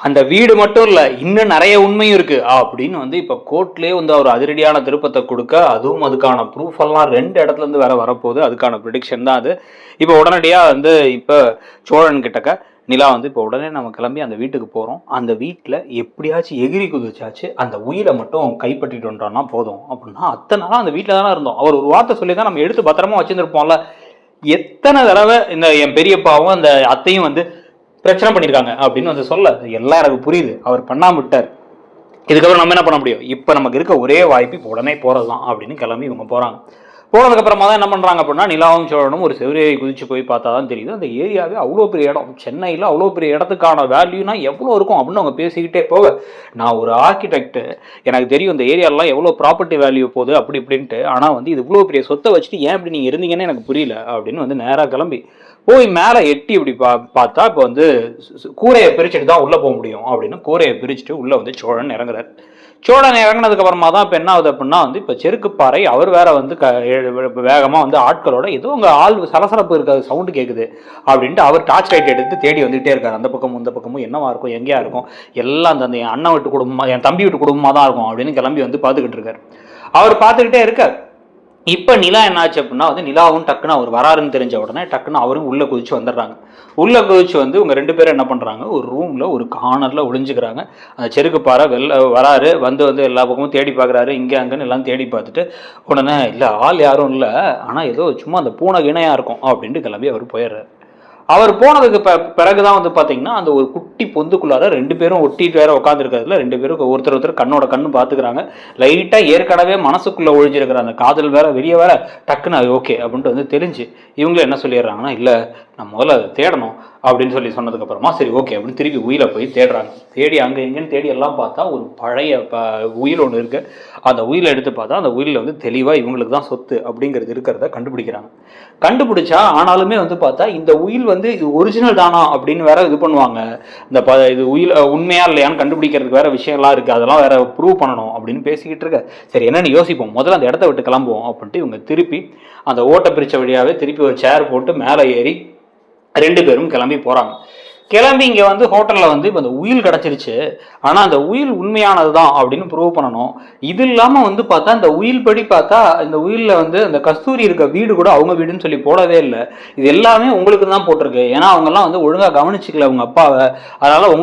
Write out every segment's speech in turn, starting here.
அந்த வீடு மட்டும் இல்லை, இன்னும் நிறைய உண்மையும் இருக்கு அப்படின்னு வந்து இப்போ கோர்ட்லேயே வந்து அவர் அதிரடியான திருப்பத்தை கொடுக்க, அதுவும் அதுக்கான ப்ரூஃப் எல்லாம் 2 இடத்துல இருந்து வேற வரப்போகுது. அதுக்கான ப்ரிடிக்ஷன் தான் அது. இப்போ உடனடியாக வந்து இப்போ சோழன் கிட்டக்க நிலா வந்து இப்போ உடனே நம்ம கிளம்பி அந்த வீட்டுக்கு போகிறோம். அந்த வீட்டில் எப்படியாச்சும் எகிரி குதிச்சாச்சு அந்த உயிரை மட்டும் கைப்பற்றிட்டு வந்தோம்னா போதும் அப்படின்னா, அத்தனை நாளாக அந்த வீட்டில் தானே இருந்தோம். அவர் ஒரு வார்த்தை சொல்லி தான் நம்ம எடுத்து பத்திரமா வச்சுருந்துருப்போம்ல. எத்தனை தடவை இந்த என் பெரியப்பாவும் அந்த அத்தையும் வந்து பிரச்சனை பண்ணியிருக்காங்க அப்படின்னு வந்து சொல்ல எல்லாம் எனக்கு புரியுது. அவர் பண்ணாம விட்டார். இதுக்கப்புறம் நம்ம என்ன பண்ண முடியும்? இப்போ நமக்கு இருக்க ஒரே வாய்ப்பு இப்போ உடனே போகிறது தான் அப்படின்னு கிளம்பி இவங்க போகிறாங்க. போனதுக்கப்புறமா தான் என்ன பண்ணுறாங்க அப்படின்னா, நிலாவும் சோழனும் ஒரு செவரியை குதிச்சு போய் பார்த்தா தான் தெரியுது அந்த ஏரியாவே அவ்வளோ பெரிய இடம். சென்னையில் அவ்வளோ பெரிய இடத்துக்கான வேல்யூனா எவ்வளோ இருக்கும் அப்படின்னு அவங்க பேசிக்கிட்டே போக, நான் ஒரு ஆர்கிடெக்ட், எனக்கு தெரியும் இந்த ஏரியாலாம் எவ்வளோ ப்ராப்பர்ட்டி வேல்யூ போகுது அப்படி இப்படின்ட்டு. ஆனால் வந்து இது இவ்வளோ பெரிய சொத்தை வச்சுட்டு ஏன் இப்படி நீங்கள் இருந்தீங்கன்னு எனக்கு புரியல அப்படின்னு வந்து நேராக கிளம்பி போய் மேலே எட்டி இப்படி பார்த்தா இப்போ வந்து கூரையை பிரிச்சுட்டு தான் உள்ளே போக முடியும் அப்படின்னு கூரையை பிரிச்சுட்டு உள்ளே வந்து சோழன் இறங்குறாரு. சோழன் இறங்கினதுக்கு அப்புறமா தான் இப்போ என்ன ஆகுது அப்படின்னா வந்து இப்போ செருக்குப்பாறை அவர் வேற வந்து வேகமாக வந்து ஆட்களோட ஏதோ உங்கள் ஆள் சலசலப்பு இருக்காது சவுண்டு கேட்குது அப்படின்ட்டு அவர் டார்ச் லைட் எடுத்து தேடி வந்துகிட்டே இருக்காரு. அந்த பக்கமும் இந்த பக்கமும் என்னவா இருக்கும், எங்கேயா இருக்கும், எல்லாம் அந்த என் அண்ணன் வீட்டு குடும்பமாக என் தம்பி வீட்டு குடும்பமாக தான் இருக்கும் அப்படின்னு கிளம்பி வந்து பார்த்துக்கிட்டு இருக்காரு. அவர் பார்த்துக்கிட்டே இருக்கார். இப்போ நிலா என்னாச்சு அப்படின்னா வந்து நிலாவும் டக்குன்னு அவர் வராருன்னு தெரிஞ்ச உடனே டக்குன்னு அவரும் உள்ளே குதிச்சு வந்துடுறாங்க. உள்ளே குதிச்சு வந்து இவங்க 2 பேரும் என்ன பண்ணுறாங்க, ஒரு ரூமில் ஒரு கார்னரில் ஒளிஞ்சுக்கிறாங்க. அந்த செருக்குப்பாறை வராரு வந்து எல்லா பக்கமும் தேடி பார்க்குறாரு. இங்கே அங்கேன்னு எல்லாம் தேடி பார்த்துட்டு உடனே இல்லை ஆள் யாரும் இல்லை, ஆனால் ஏதோ சும்மா அந்த பூனை இணையாக இருக்கும் அப்படின்ட்டு கிளம்பி அவர் போயிடுறாரு. அவர் போனதுக்கு பிறகுதான் வந்து பார்த்தீங்கன்னா அந்த ஒரு குட்டி பொந்துக்குள்ளார 2 பேரும் ஒட்டிட்டு வேற உட்காந்துருக்கிறதுல 2 பேரும் ஒருத்தர் கண்ணோட கண்ணு பார்த்துக்கிறாங்க. லைட்டாக ஏற்கனவே மனசுக்குள்ளே ஒழிஞ்சிருக்கிற அந்த காதல் வேற வெளியே வேற டக்குன்னு ஓகே அப்படின்ட்டு வந்து தெரிஞ்சு இவங்களும் என்ன சொல்லிடுறாங்கன்னா, இல்லை நம்ம முதல்ல அதை தேடணும் அப்படின்னு சொன்னதுக்கப்புறமா சரி ஓகே அப்படின்னு திருப்பி உயிரை போய் தேடுறாங்க. தேடி அங்கே எங்கேன்னு தேடி எல்லாம் பார்த்தா ஒரு பழைய உயில் ஒன்று இருக்குது. அந்த உயிலை எடுத்து பார்த்தா அந்த உயிலில் வந்து தெளிவாக இவங்களுக்கு தான் சொத்து அப்படிங்கிறது இருக்கிறத கண்டுபிடிக்கிறாங்க. கண்டுபிடிச்சா ஆனாலுமே வந்து பார்த்தா இந்த உயில் வந்து இது ஒரிஜினல் தானா அப்படின்னு வேற இது பண்ணுவாங்க. இந்த இது உயில் உண்மையா இல்லையான்னு கண்டுபிடிக்கிறதுக்கு வேற விஷயம்லாம் இருக்குது, அதெல்லாம் வேற ப்ரூவ் பண்ணணும் அப்படின்னு பேசிக்கிட்டு இருக்க. சரி என்னன்னு யோசிப்போம், முதல்ல அந்த இடத்த விட்டு கிளம்புவோம் அப்படின்ட்டு இவங்க திருப்பி அந்த ஓட்ட பிரிச்ச வழியாகவே திருப்பி ஒரு சேர் போட்டு மேலே ஏறி 2 பேரும் கிளம்பி போகிறாங்க. கிளம்பி இங்கே வந்து ஹோட்டலில் வந்து இப்போ அந்த உயில் கிடச்சிருச்சு, ஆனால் அந்த உயில் உண்மையானது தான் அப்படின்னு ப்ரூவ் பண்ணணும். இது இல்லாமல் வந்து பார்த்தா இந்த உயில் படி பார்த்தா இந்த உயிலில் வந்து அந்த கஸ்தூரி இருக்க வீடு கூட அவங்க வீடுன்னு சொல்லி போடவே இல்லை. இது எல்லாமே உங்களுக்கு தான் போட்டிருக்கு. ஏன்னா அவங்கெல்லாம் வந்து ஒழுங்காக கவனிச்சிக்கல உங்கள் அப்பாவை, அதனால்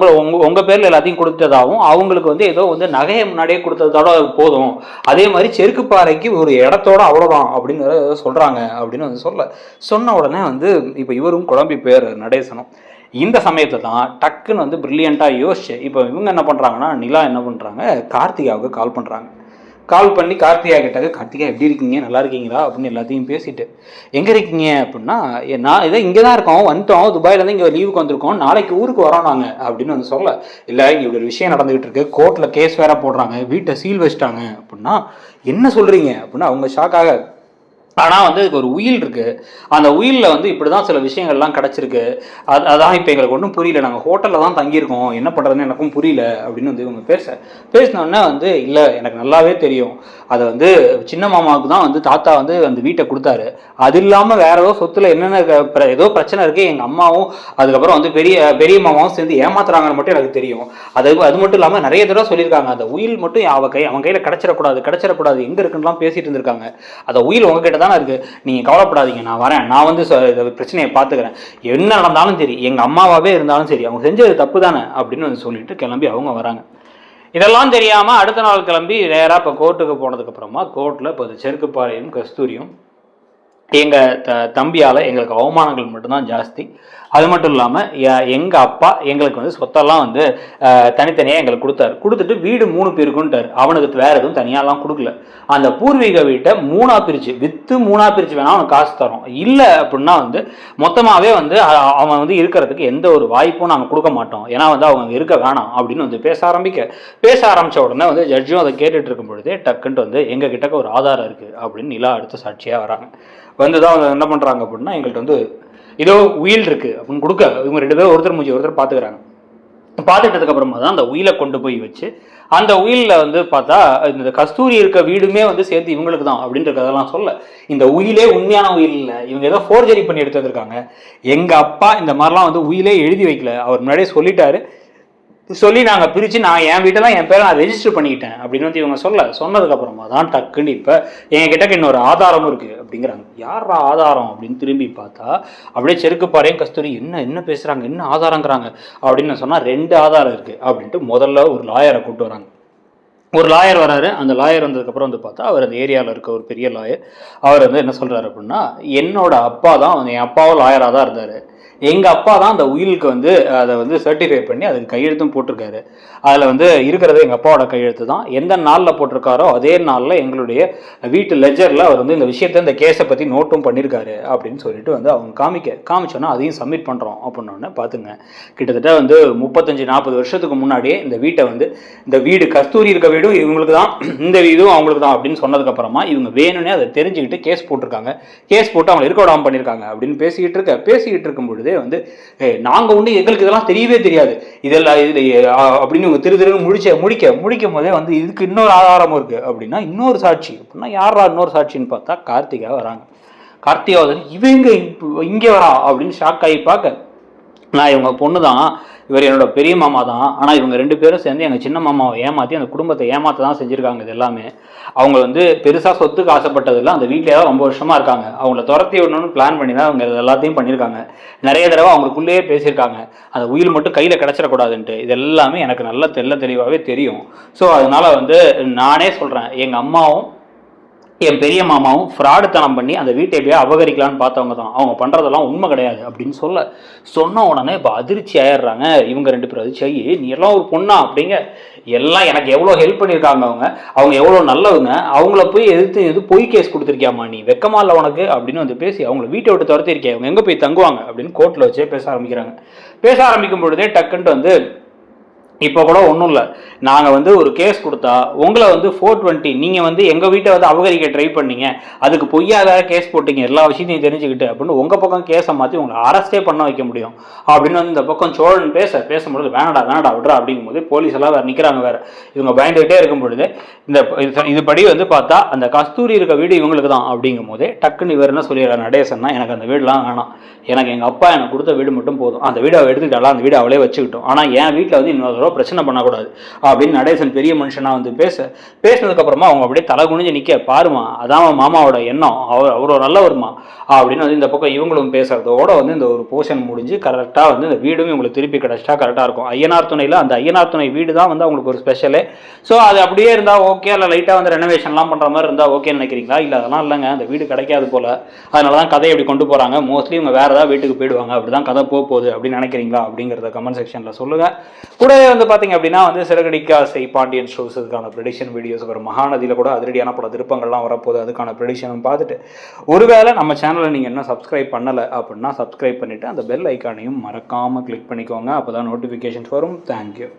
உங்கள் பேரில் எல்லாத்தையும் கொடுத்ததாகவும் அவங்களுக்கு வந்து ஏதோ வந்து நகையை முன்னாடியே கொடுத்ததோட போதும், அதே மாதிரி செருக்குப்பாறைக்கு ஒரு இடத்தோட அவ்வளோதான் அப்படிங்கிற சொல்கிறாங்க அப்படின்னு வந்து சொன்ன உடனே வந்து இப்போ இவரும் குழம்பி பேர் நடேசனும். இந்த சமயத்தை தான் டக்குன்னு வந்து பிரில்லியண்ட்டாக யோசிச்சு இப்போ இவங்க என்ன பண்ணுறாங்கன்னா, நிலா என்ன பண்ணுறாங்க, கார்த்திகாவுக்கு கால் பண்ணுறாங்க. கால் பண்ணி கார்த்திகா கிட்டக்க, கார்த்திகா எப்படி இருக்கீங்க, நல்லா இருக்கீங்களா அப்படின்னு எல்லாத்தையும் பேசிட்டு, எங்கே இருக்கீங்க அப்படின்னா, நான் இதை இங்கே தான் இருக்கோம், வந்துட்டோம், துபாயிலேருந்து இங்கே லீவுக்கு வந்திருக்கோம், நாளைக்கு ஊருக்கு வரோம் நாங்கள் அப்படின்னு வந்து சொல்ல, இல்லை இங்கே இப்படி ஒரு விஷயம் நடந்துகிட்டு இருக்கு, கோர்ட்டில் கேஸ் வேற போடுறாங்க, வீட்டை சீல் வச்சிட்டாங்க அப்படின்னா, என்ன சொல்கிறீங்க அப்படின்னா அவங்க ஷாக்காக. ஆனால் வந்து இதுக்கு ஒரு உயில் இருக்குது, அந்த உயிலில் வந்து இப்படி தான் சில விஷயங்கள்லாம் கிடச்சிருக்கு, அதான் இப்போ எங்களுக்கு ஒன்றும் புரியல, நாங்கள் ஹோட்டலில் தான் தங்கியிருக்கோம், என்ன பண்ணுறதுன்னு எனக்கும் புரியல அப்படின்னு வந்து இவங்க பேசினோடனே வந்து இல்லை எனக்கு நல்லாவே தெரியும், அதை வந்து சின்ன மாமாவுக்கு தான் வந்து தாத்தா வந்து அந்த வீட்டை கொடுத்தாரு, அது இல்லாமல் வேற ஏதோ சொத்துல என்னென்ன ஏதோ பிரச்சனை இருக்குது, எங்கள் அம்மாவும் அதுக்கப்புறம் வந்து பெரிய மாமாவும் சேர்ந்து ஏமாத்துறாங்கன்னு மட்டும் எனக்கு தெரியும், அது மட்டும் இல்லாமல் நிறைய தடவை சொல்லியிருக்காங்க அந்த உயில் மட்டும் அவன் கையில் கிடச்சிடக்கூடாது எங்கே இருக்குன்னுலாம் பேசிட்டு இருந்திருக்காங்க. அந்த உயில் உங்ககிட்ட தானே இருக்கு, நீங்க கவலைப்படாதீங்க, நான் வரேன், நான் வந்து பிரச்சனையை பார்த்துக்கிறேன், என்ன நடந்தாலும் சரி, எங்க அம்மாவாவே இருந்தாலும் சரி, அவங்க செஞ்சது தப்பு தானே அப்படின்னு வந்து சொல்லிட்டு கிளம்பி அவங்க வராங்க. இதெல்லாம் தெரியாம அடுத்த நாள் கிளம்பி நேராக இப்போ கோர்ட்டுக்கு போனதுக்கு அப்புறமா கோர்ட்டில் இப்போ செருக்குப்பாறையும் கஸ்தூரியும் எங்கள் தம்பியால் எங்களுக்கு அவமானங்கள் மட்டும்தான் ஜாஸ்தி, அது மட்டும் இல்லாமல் எங்கள் அப்பா எங்களுக்கு வந்து சொத்தெல்லாம் வந்து தனித்தனியாக எங்களுக்கு கொடுத்துட்டு வீடு 3 பேருக்குன்ட்டார், அவனுக்கு வேறு எதுவும் தனியாலாம் கொடுக்கல, அந்த பூர்வீக வீட்டை 3ஆக பிரித்து விற்று 3ஆக பிரித்து வேணால் அவனுக்கு காசு தரோம், இல்லை அப்படின்னா வந்து மொத்தமாகவே வந்து அவன் வந்து இருக்கிறதுக்கு எந்த ஒரு வாய்ப்பும் நாங்கள் கொடுக்க மாட்டோம், ஏன்னா வந்து அவங்க இருக்க வேணாம் அப்படின்னு வந்து பேச ஆரம்பித்த உடனே வந்து ஜட்ஜும் அதை கேட்டுட்டு இருக்கும் பொழுதே டக்குன்ட்டு வந்து எங்கள் கிட்டக்க ஒரு ஆதாரம் இருக்குது அப்படின்னு நிலா அடுத்த சாட்சியாக வராங்க. வந்து தான் அவங்க என்ன பண்ணுறாங்க அப்படின்னா, எங்கள்கிட்ட வந்து ஏதோ உயில் இருக்குது அப்படின்னு கொடுக்க இவங்க 2 பேரும் ஒருத்தர் மூஞ்சி ஒருத்தர் பார்த்துக்கிறாங்க. பார்த்துட்டதுக்கு அப்புறமா தான் அந்த உயிலை கொண்டு போய் வச்சு அந்த உயிலில் வந்து பார்த்தா இந்த கஸ்தூரி இருக்க வீடுமே வந்து சேர்த்து இவங்களுக்கு தான் அப்படின்றதெல்லாம் சொல்ல, இந்த உயிலே உண்மையான உயில் இல்லை, இவங்க ஏதோ ஃபோர்ஜரி பண்ணி எடுத்து வந்திருக்காங்க, எங்கள் அப்பா இந்த மாதிரிலாம் வந்து உயிலே எழுதி வைக்கல, அவர் முன்னாடியே சொல்லிட்டாரு, சொல்லி நாங்கள் பிரித்து நான் என் வீட்டெல்லாம் என் பேரை நான் ரெஜிஸ்டர் பண்ணிக்கிட்டேன் அப்படின்னு வந்து இவங்க சொன்னதுக்கப்புறமா தான் டக்குன்னு இப்போ என்கிட்ட இன்னொரு ஆதாரமும் இருக்குது அப்படிங்கிறாங்க. யாரா ஆதாரம் அப்படின்னு திரும்பி பார்த்தா அப்படியே செருக்கு பாறையும் கஸ்தூரி என்ன பேசுகிறாங்க, என்ன ஆதாரங்கிறாங்க அப்படின்னு சொன்னால் 2 ஆதாரம் இருக்குது அப்படின்ட்டு முதல்ல ஒரு லாயரை கூப்பிட்டு வராங்க. ஒரு லாயர் வராரு. அந்த லாயர் வந்ததுக்கப்புறம் வந்து பார்த்தா அவர் அந்த ஏரியாவில் இருக்க ஒரு பெரிய லாயர். அவர் வந்து என்ன சொல்கிறாரு அப்படின்னா, என்னோட அப்பா தான், என் அப்பாவும் லாயராக தான் இருந்தார். எங்கள் அப்பா தான் அந்த உயிலுக்கு வந்து அதை வந்து சர்டிஃபை பண்ணி அதுக்கு கையெழுத்தும் போட்டிருக்காரு. அதில் வந்து இருக்கிறது எங்கள் அப்பாவோட கையெழுத்து தான். எந்த நாளில் போட்டிருக்காரோ அதே நாளில் எங்களுடைய வீட்டு லெஜரில் அவர் வந்து இந்த விஷயத்தை, இந்த கேஸை பற்றி நோட்டும் பண்ணியிருக்காரு அப்படின்னு சொல்லிட்டு வந்து அவங்க காமிச்சோன்னா அதையும் சப்மிட் பண்ணுறோம் அப்படின்னோடனே பார்த்துங்க, கிட்டத்தட்ட வந்து 35-40 வருஷத்துக்கு முன்னாடியே இந்த வீட்டை வந்து, இந்த வீடு கஸ்தூரி இருக்க வீடும் இவங்களுக்கு தான், இந்த வீடும் அவங்களுக்கு தான் அப்படின்னு சொன்னதுக்கப்புறமா இவங்க வேணும்னே அதை தெரிஞ்சுக்கிட்டு கேஸ் போட்டிருக்காங்க. கேஸ் போட்டு அவங்க இருக்க விடாமல் பண்ணியிருக்காங்க அப்படின்னு பேசிக்கிட்டு இருக்கும்பொழுது வந்து நாங்கள் வந்து எங்களுக்கு இதெல்லாம் தெரியவே தெரியாது இதெல்லாம் அப்படின்னு திருன்னு முடிக்கும் போதே வந்து இதுக்கு இன்னொரு ஆதாரமும் இருக்கு அப்படின்னா, இன்னொரு சாட்சி அப்படின்னா யாரா இன்னொரு சாட்சின்னு பார்த்தா கார்த்திகா வராங்க. கார்த்திகா வந்து இவங்க இங்கே வரா அப்படின்னு ஷாக் ஆகி பார்க்க, நான் இவங்க பொண்ணு தான், இவர் என்னோட பெரிய மாமா தான், ஆனால் இவங்க 2 பேரும் சேர்ந்து எங்கள் சின்ன மாமாவை ஏமாற்றி அந்த குடும்பத்தை ஏமாற்ற தான் செஞ்சுருக்காங்க. இது எல்லாமே அவங்க வந்து பெருசாக சொத்துக்கு ஆசைப்பட்டதில்லை, அந்த வீட்டிலே தான் ரொம்ப வருஷமாக இருக்காங்க. அவங்கள துரத்தி விடணும்னு பிளான் பண்ணி தான் அவங்க எல்லாத்தையும் பண்ணியிருக்காங்க. நிறைய தடவை அவங்களுக்குள்ளேயே பேசியிருக்காங்க, அந்த உயில் மட்டும் கையில் கிடச்சிடக்கூடாதுன்ட்டு. இது எல்லாமே எனக்கு நல்ல தெளிவாகவே தெரியும். ஸோ அதனால் வந்து நானே சொல்கிறேன், எங்கள் அம்மாவும் என் பெரிய மாமாவும் ஃப்ராடுத்தனம் பண்ணி அந்த வீட்டை எப்படியா அபகரிக்கலான்னு பார்த்தவங்க தான். அவங்க பண்ணுறதெல்லாம் உண்மை கிடையாது அப்படின்னு சொன்ன உடனே இப்போ அதிர்ச்சி ஆயிடுறாங்க இவங்க 2 பேரும். அதிர்ச்சி ஆகி, நீ எல்லாம் ஒரு பொண்ணா அப்படிங்க, எல்லாம் எனக்கு எவ்வளோ ஹெல்ப் பண்ணியிருக்காங்க, அவங்க எவ்வளோ நல்லவங்க, அவங்கள போய் எது பொய் கேஸ் கொடுத்துருக்கியாமா, நீ வெக்கமா இல்லை உனக்கு அப்படின்னு வந்து பேசி அவங்கள வீட்டை விட்டு துரத்திருக்கேன், அவங்க எங்கே போய் தங்குவாங்க அப்படின்னு கோர்ட்டில் வச்சே பேச ஆரம்பிக்கிறாங்க. பேச ஆரம்பிக்கும் பொழுதே டக்குன்ட்டு வந்து, இப்போ கூட ஒன்றும் இல்லை, நாங்கள் வந்து ஒரு கேஸ் கொடுத்தா உங்களை வந்து 420 நீங்கள் வந்து எங்கள் வீட்டை வந்து அபகரிக்க ட்ரை பண்ணீங்க, அதுக்கு பொய்யாக கேஸ் போட்டீங்க, எல்லா விஷயத்தையும் தெரிஞ்சுக்கிட்டு அப்படின்னு உங்கள் பக்கம் கேஸை மாற்றி உங்களை அரெஸ்டே பண்ண வைக்க முடியும் அப்படின்னு வந்து இந்த பக்கம் சோழன் பேசும்பொழுது வேணடா விட்றா அப்படிங்கும்போது போலீஸ் எல்லாம் வேறு நிற்கிறாங்க. வேறு இவங்க பயந்துகிட்டே இருக்கும் பொழுது இதுபடி வந்து பார்த்தா அந்த கஸ்தூரி இருக்க வீடு இவங்களுக்கு தான் அப்படிங்கும் போதே டக்குன்னு இவர் என்ன சொல்லிடுறாரு, நடேசன்னா எனக்கு அந்த வீடுலாம் வேணாம், எனக்கு எங்கள் அப்பா எனக்கு கொடுத்த வீடு மட்டும் போதும், அந்த வீடை அவள் எடுத்துக்கிட்டாலாம், அந்த வீடு அவளே வச்சுக்கிட்டோம், ஆனால் என் வீட்டில் வந்து இன்னொரு பிரச்சனை பண்ணக்கூடாது அப்படின்னு நடேசன் பெரிய மனுஷனா வந்து பேசினதுக்கப்புறமா அவங்க அப்படியே தலை குனிஞ்சு நிற்க, பாருமா அதான் மாமாவோட எண்ணம், அவரோட நல்லவருமா அப்படின்னு வந்து இந்த பக்கம் இவங்களும் பேசுறதோட வந்து இந்த ஒரு போர்ஷன் முடிஞ்சு கரெக்டாக வந்து இந்த வீடும் இவங்களுக்கு திருப்பி கிடச்சிட்டா கரெக்டாக இருக்கும். ஐயனார் துணையில் அந்த ஐயனார் துணை வீடு தான் வந்து அவங்களுக்கு ஒரு ஸ்பெஷலே. ஸோ அது அப்படியே இருந்தால் ஓகே, இல்லை லைட்டாக வந்து ரெனோவேஷன்லாம் பண்ணுற மாதிரி இருந்தால் ஓகேன்னு நினைக்கிறீங்களா? இல்லை அதெல்லாம் இல்லைங்க, அந்த வீடு கிடைக்காது போல், அதனால தான் கதையை எப்படி கொண்டு போகிறாங்க, மோஸ்ட்லி இவங்க வேறு ஏதாவது வீட்டுக்கு போயிடுவாங்க, அப்படி தான் கதை போகுது அப்படின்னு நினைக்கிறீங்களா அப்படிங்கிறத கமெண்ட் செக்ஷனில் சொல்லுங்கள். கூடவே வந்து பார்த்தீங்க அப்படின்னா வந்து சிறகடிக்க ஆசை பாண்டியன் ஷோஸ் அதுக்கான ப்ரெடிக்ஷன் வீடியோஸ் வரும். மகாநதியில் கூட அதிரடியான பல திருப்பங்கள்லாம் வரப்போகுது, அதுக்கான ப்ரெடிக்ஷனும் பார்த்துட்டு, ஒருவேளை நம்ம சேனலை நீங்கள் என்ன சப்ஸ்கிரைப் பண்ணலை அப்படின்னா சப்ஸ்கிரைப் பண்ணிவிட்டு அந்த பெல் ஐக்கானையும் மறக்காமல் கிளிக் பண்ணிக்கோங்க, அப்போ தான் நோட்டிஃபிகேஷன்ஸ் வரும். தேங்க்யூ.